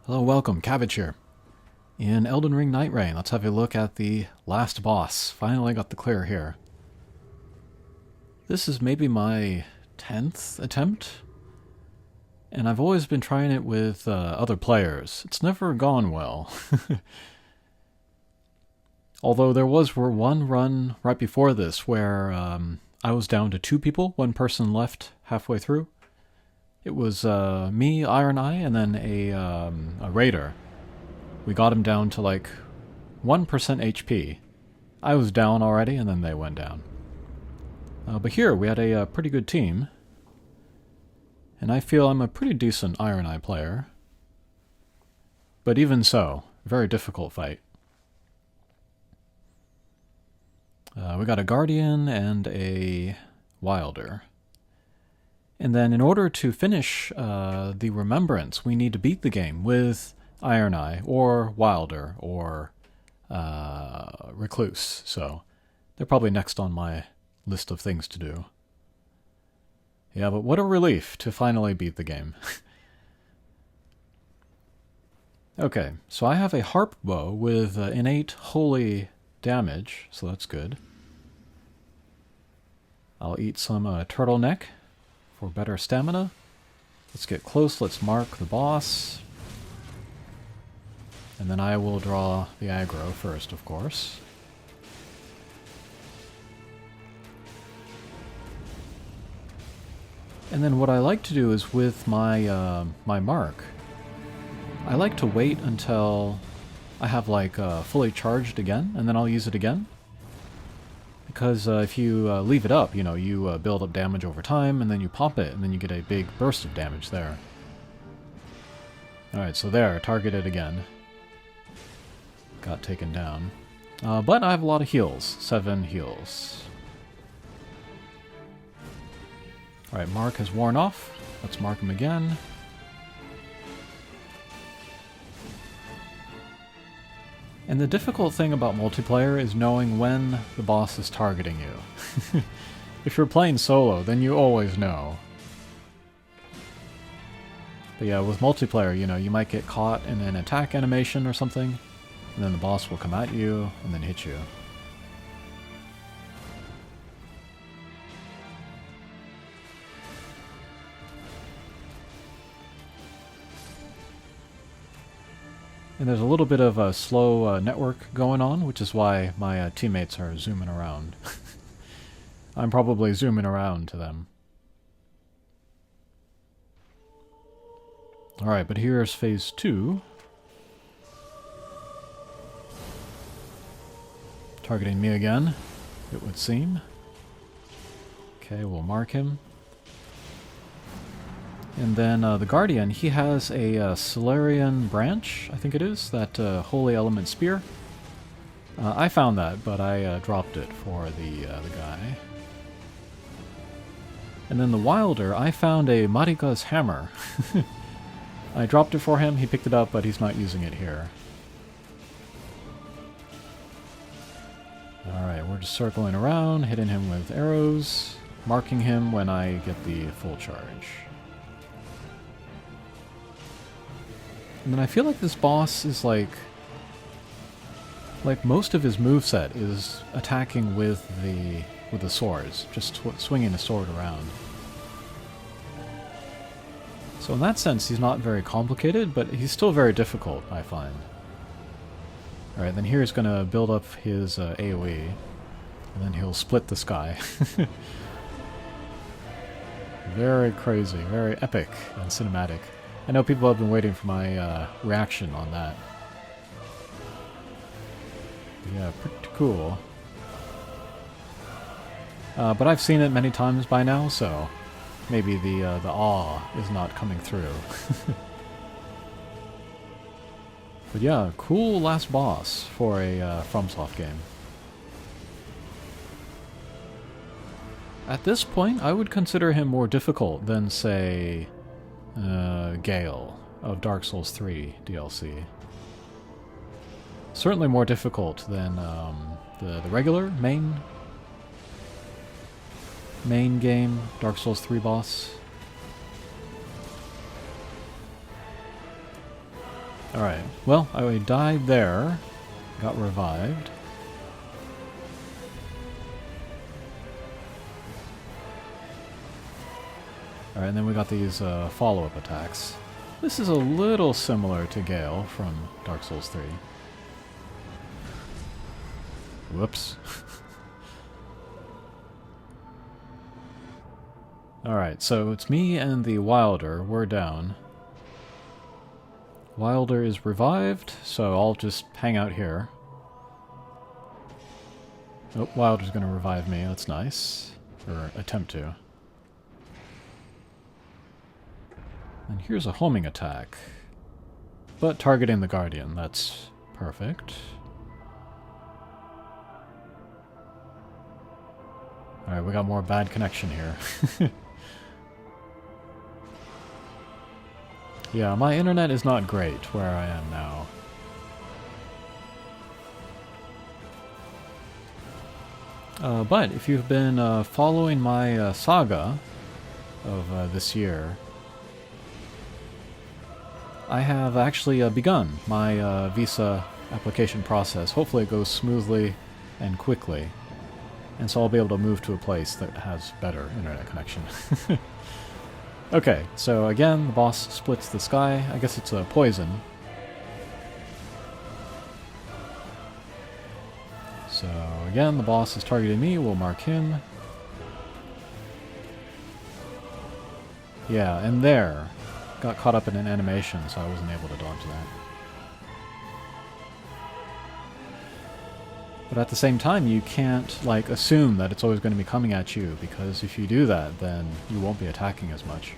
Hello, welcome, Cabbage here. In Elden Ring Nightregin, let's have a look at the last boss. Finally got the clear here. This is maybe my 10th attempt, and I've always been trying it with other players. It's never gone well. Although there was one run right before this where I was down to 2 people, 1 person left halfway through. It was me, Ironeye, and then a raider. We got him down to like 1% HP. I was down already, and then they went down. But here, we had a pretty good team. And I feel I'm a pretty decent Ironeye player. But even so, very difficult fight. We got a Guardian and a Wilder. And then in order to finish the Remembrance, we need to beat the game with Ironeye, or Wilder, or Recluse. So they're probably next on my list of things to do. Yeah, but what a relief to finally beat the game. Okay, so I have a harp bow with innate holy damage, so that's good. I'll eat some turtleneck for better stamina. Let's get close, let's mark the boss. And then I will draw the aggro first, of course. And then what I like to do is with my my mark, I like to wait until I have like fully charged again, and then I'll use it again. Because if you leave it up, you build up damage over time, and then you pop it, and then you get a big burst of damage there. Alright, so there, targeted again. Got taken down. But I have a lot of heals. 7 heals. Alright, Mark has worn off. Let's mark him again. And the difficult thing about multiplayer is knowing when the boss is targeting you. If you're playing solo, then you always know. But yeah, with multiplayer, you might get caught in an attack animation or something, and then the boss will come at you and then hit you. And there's a little bit of a slow network going on, which is why my teammates are zooming around. I'm probably zooming around to them. Alright, but here's phase 2. Targeting me again, it would seem. Okay, we'll mark him. And then the Guardian, he has a Solarian branch, I think it is, that Holy Element Spear. I found that, but I dropped it for the guy. And then the Wilder, I found a Marika's Hammer. I dropped it for him, he picked it up, but he's not using it here. Alright, we're just circling around, hitting him with arrows, marking him when I get the full charge. And then I feel like this boss is like most of his moveset is attacking with the swords, just swinging a sword around. So in that sense, he's not very complicated, but he's still very difficult, I find. Alright, then here he's going to build up his AoE, and then he'll split the sky. Very crazy, very epic and cinematic. I know people have been waiting for my reaction on that. Yeah, pretty cool. But I've seen it many times by now, so maybe the awe is not coming through. But yeah, cool last boss for a FromSoft game. At this point, I would consider him more difficult than, say, Gale of Dark Souls 3 DLC. Certainly more difficult than the regular main game Dark Souls 3 boss. Alright, well, I died there. Got revived. Alright, and then we got these follow-up attacks. This is a little similar to Gale from Dark Souls 3. Whoops. Alright, so it's me and the Wilder. We're down. Wilder is revived, so I'll just hang out here. Oh, Wilder's gonna revive me. That's nice. Or attempt to. And here's a homing attack. But targeting the Guardian. That's perfect. Alright, we got more bad connection here. Yeah, my internet is not great where I am now. But if you've been following my saga of this year, I have actually begun my visa application process. Hopefully it goes smoothly and quickly. And so I'll be able to move to a place that has better internet connection. Okay, so again, the boss splits the sky. I guess it's a poison. So again, the boss is targeting me. We'll mark him. Yeah, and there. Got caught up in an animation, so I wasn't able to dodge that. But at the same time, you can't, like, assume that it's always going to be coming at you, because if you do that, then you won't be attacking as much.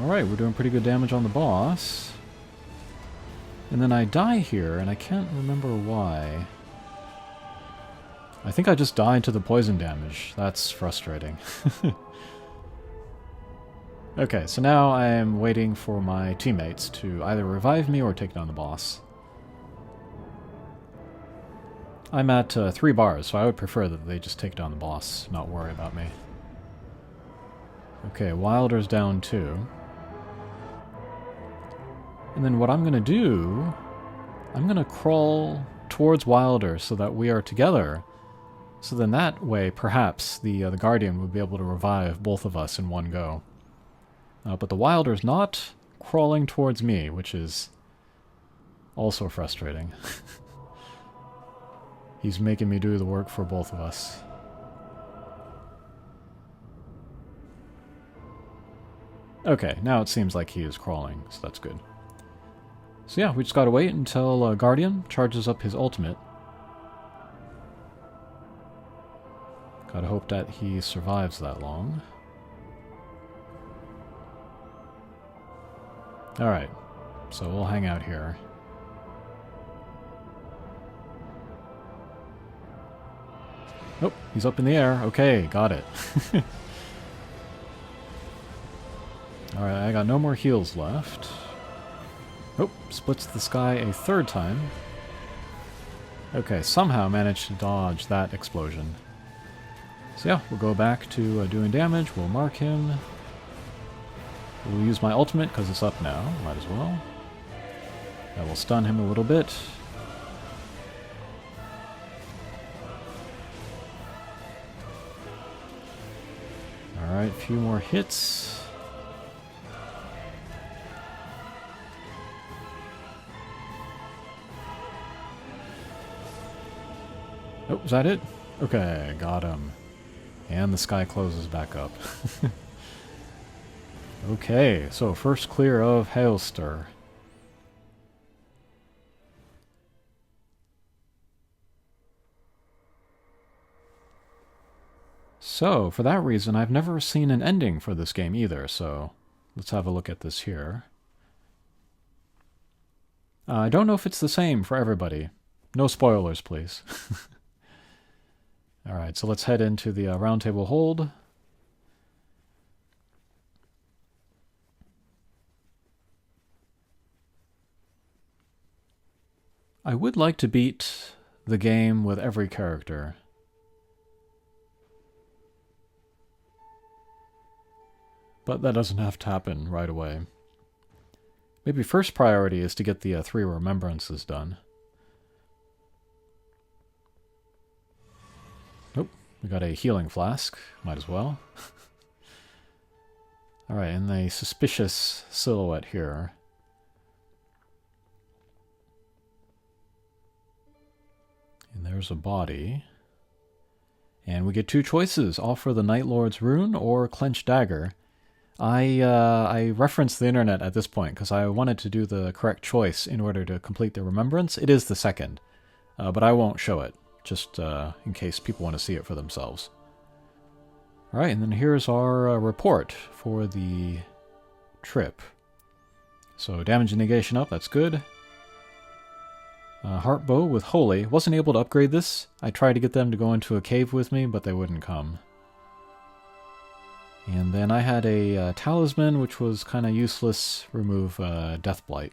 Alright, we're doing pretty good damage on the boss. And then I die here, and I can't remember why. I think I just died to the poison damage. That's frustrating. Okay, so now I am waiting for my teammates to either revive me or take down the boss. I'm at 3 bars, so I would prefer that they just take down the boss, not worry about me. Okay, Wilder's down too. And then what I'm going to do, I'm going to crawl towards Wilder so that we are together. So then that way, perhaps, the Guardian would be able to revive both of us in one go. But the Wilder's not crawling towards me, which is also frustrating. He's making me do the work for both of us. Okay, now it seems like he is crawling, so that's good. So yeah, we just gotta wait until Guardian charges up his ultimate. Gotta hope that he survives that long. Alright, so we'll hang out here. Oh, he's up in the air. Okay, got it. Alright, I got no more heals left. Oh, splits the sky a third time. Okay, somehow managed to dodge that explosion. So yeah, we'll go back to doing damage. We'll mark him. We'll use my ultimate because it's up now. Might as well. That will stun him a little bit. Alright, a few more hits. Oh, is that it? Okay, got him. And the sky closes back up. Okay, so first clear of Heolster. So, for that reason, I've never seen an ending for this game either, so let's have a look at this here. I don't know if it's the same for everybody. No spoilers, please. Alright, so let's head into the round table hold. I would like to beat the game with every character. But that doesn't have to happen right away. Maybe first priority is to get the 3 remembrances done. Nope, we got a healing flask. Might as well. Alright, and the suspicious silhouette here. And there's a body. And we get 2 choices. Offer the Night Lord's Rune or Clenched Dagger. I referenced the internet at this point because I wanted to do the correct choice in order to complete the Remembrance. It is the second, but I won't show it, just in case people want to see it for themselves. Alright, and then here's our report for the trip. So damage and negation up, that's good. Heart bow with Holy. Wasn't able to upgrade this. I tried to get them to go into a cave with me, but they wouldn't come. And then I had a talisman, which was kind of useless. Remove Deathblight.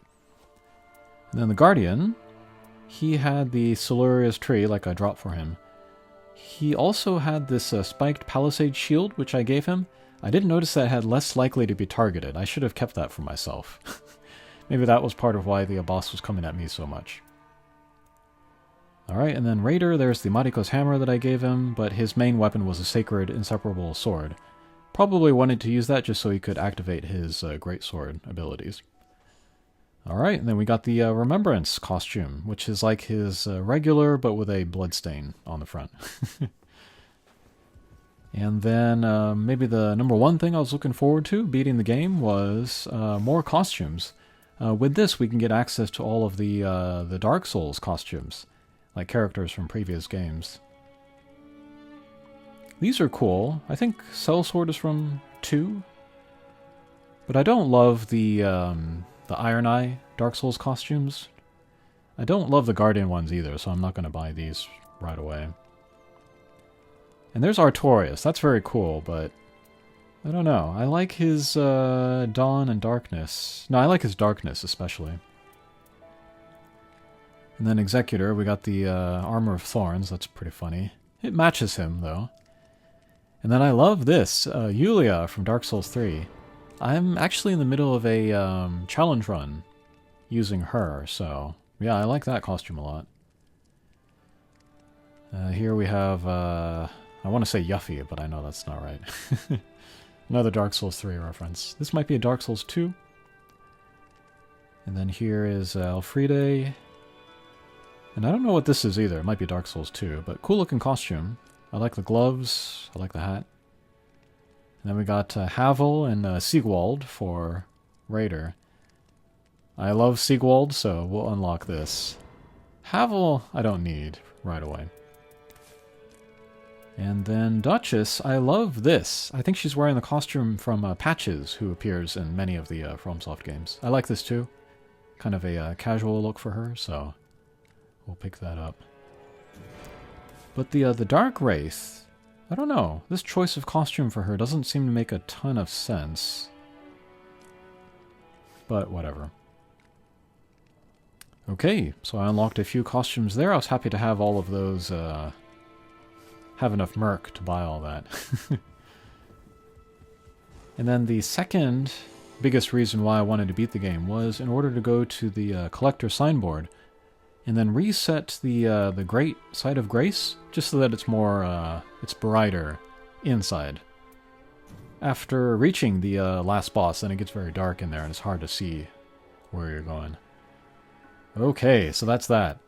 And then the Guardian, he had the Siluria's tree, like I dropped for him. He also had this spiked palisade shield, which I gave him. I didn't notice that it had less likely to be targeted. I should have kept that for myself. Maybe that was part of why the boss was coming at me so much. Alright, and then Raider, there's the Mariko's hammer that I gave him, but his main weapon was a sacred inseparable sword. Probably wanted to use that just so he could activate his greatsword abilities. Alright, and then we got the Remembrance costume, which is like his regular, but with a bloodstain on the front. And then maybe the number 1 thing I was looking forward to beating the game was more costumes. With this, we can get access to all of the Dark Souls costumes, like characters from previous games. These are cool. I think Sellsword is from 2. But I don't love the Ironeye Dark Souls costumes. I don't love the Guardian ones either, so I'm not going to buy these right away. And there's Artorias. That's very cool, but I don't know. I like his Dawn and Darkness. No, I like his Darkness especially. And then Executor, we got the Armor of Thorns. That's pretty funny. It matches him, though. And then I love this, Yulia from Dark Souls 3. I'm actually in the middle of a challenge run using her, so yeah, I like that costume a lot. Here we have, I want to say Yuffie, but I know that's not right. Another Dark Souls 3 reference. This might be a Dark Souls 2. And then here is Elfriede. And I don't know what this is either. It might be Dark Souls 2, but cool looking costume. I like the gloves. I like the hat. And then we got Havel and Sigwald for Raider. I love Sigwald, so we'll unlock this. Havel, I don't need right away. And then Duchess, I love this. I think she's wearing the costume from Patches, who appears in many of the FromSoft games. I like this too. Kind of a casual look for her, so we'll pick that up. But the Dark Wraith, I don't know. This choice of costume for her doesn't seem to make a ton of sense. But whatever. Okay, so I unlocked a few costumes there. I was happy to have all of those, have enough merc to buy all that. And then the second biggest reason why I wanted to beat the game was in order to go to the collector signboard and then reset the Great Site of Grace, just so that it's more, it's brighter inside. After reaching the last boss, then it gets very dark in there and it's hard to see where you're going. Okay, so that's that.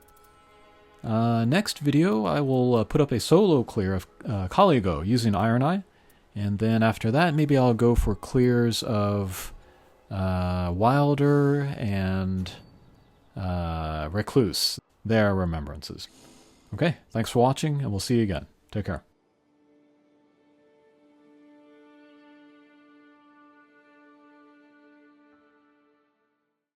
Next video, I will put up a solo clear of Caligo using Ironeye, and then after that, maybe I'll go for clears of Wilder and Recluse, their remembrances. Okay, thanks for watching, and we'll see you again. Take care.